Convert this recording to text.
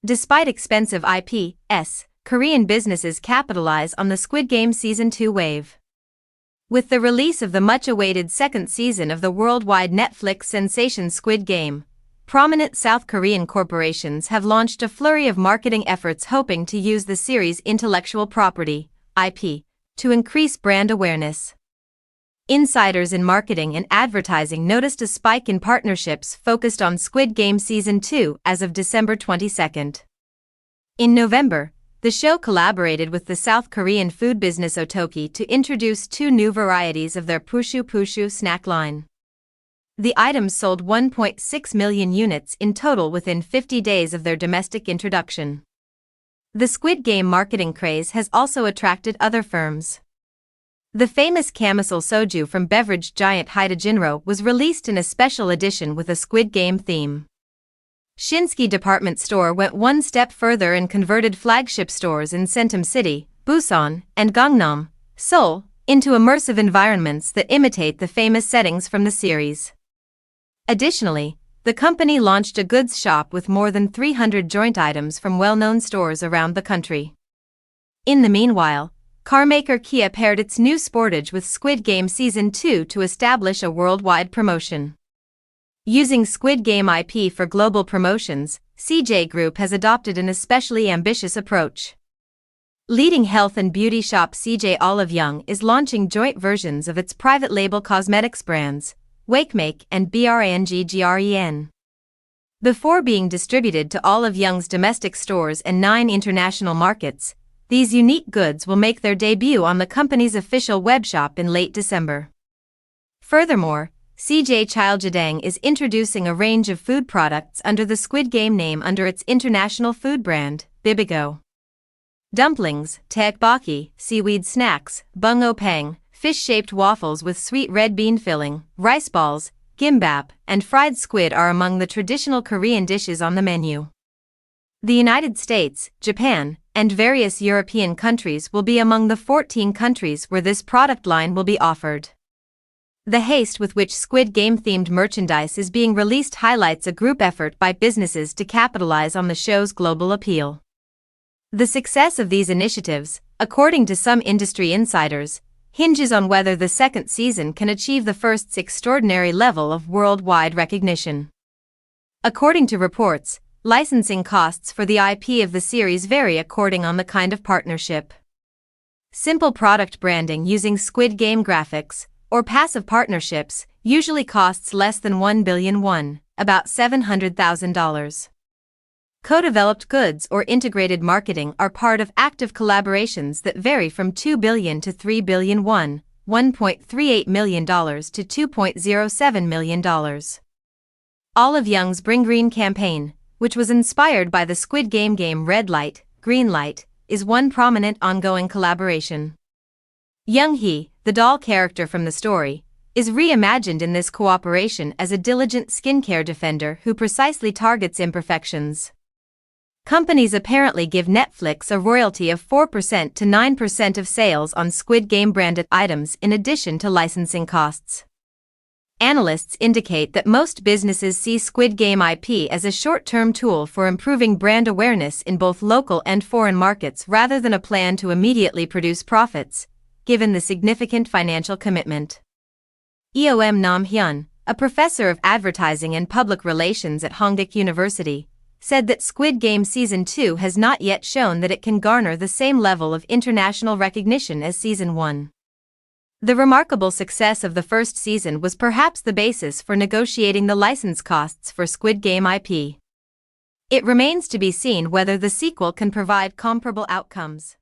Despite expensive IPs, Korean businesses capitalize on the Squid Game Season 2 wave. With the release of the much-awaited second season of the worldwide Netflix sensation Squid Game, prominent South Korean corporations have launched a flurry of marketing efforts hoping to use the series' intellectual property, IP, to increase brand awareness. Insiders in marketing and advertising noticed a spike in partnerships focused on Squid Game Season 2 as of December 22. In November, the show collaborated with the South Korean food business Otoki to introduce 2 new varieties of their Pushu Pushu snack line. The items sold 1.6 million units in total within 50 days of their domestic introduction. The Squid Game marketing craze has also attracted other firms. The famous Camisole soju from beverage giant Haidajinro was released in a special edition with a Squid Game theme. Shinseki department store went one step further and converted flagship stores in Centum City, Busan, and Gangnam, Seoul, into immersive environments that imitate the famous settings from the series. Additionally, the company launched a goods shop with more than 300 joint items from well-known stores around the country. In the meanwhile, carmaker Kia paired its new Sportage with Squid Game Season 2 to establish a worldwide promotion. Using Squid Game IP for global promotions, CJ Group has adopted an especially ambitious approach. Leading health and beauty shop CJ Olive Young is launching joint versions of its private label cosmetics brands, Wakemake and BRANGGREN. Before being distributed to Olive Young's domestic stores and 9 international markets, these unique goods will make their debut on the company's official webshop in late December. Furthermore, CJ Chiljedang is introducing a range of food products under the Squid Game name under its international food brand, Bibigo. Dumplings, tteokbokki, seaweed snacks, bungeopang, fish-shaped waffles with sweet red bean filling, rice balls, gimbap, and fried squid are among the traditional Korean dishes on the menu. The United States, Japan, and various European countries will be among the 14 countries where this product line will be offered. The haste with which Squid Game-themed merchandise is being released highlights a group effort by businesses to capitalize on the show's global appeal. The success of these initiatives, according to some industry insiders, hinges on whether the second season can achieve the first's extraordinary level of worldwide recognition. According to reports, licensing costs for the IP of the series vary according on the kind of partnership. Simple product branding using Squid Game graphics, or passive partnerships, usually costs less than 1 billion won, about $700,000. Co-developed goods or integrated marketing are part of active collaborations that vary from 2 billion to 3 billion won, $1.38 million to $2.07 million. Olive Young's Bring Green campaign, which was inspired by the Squid Game Red Light, Green Light, is one prominent ongoing collaboration. Young-hee, the doll character from the story, is reimagined in this cooperation as a diligent skincare defender who precisely targets imperfections. Companies apparently give Netflix a royalty of 4% to 9% of sales on Squid Game branded items in addition to licensing costs. Analysts indicate that most businesses see Squid Game IP as a short-term tool for improving brand awareness in both local and foreign markets rather than a plan to immediately produce profits, given the significant financial commitment. Eom Nam Hyun, a professor of advertising and public relations at Hongik University, said that Squid Game Season 2 has not yet shown that it can garner the same level of international recognition as Season 1. The remarkable success of the first season was perhaps the basis for negotiating the license costs for Squid Game IP. It remains to be seen whether the sequel can provide comparable outcomes.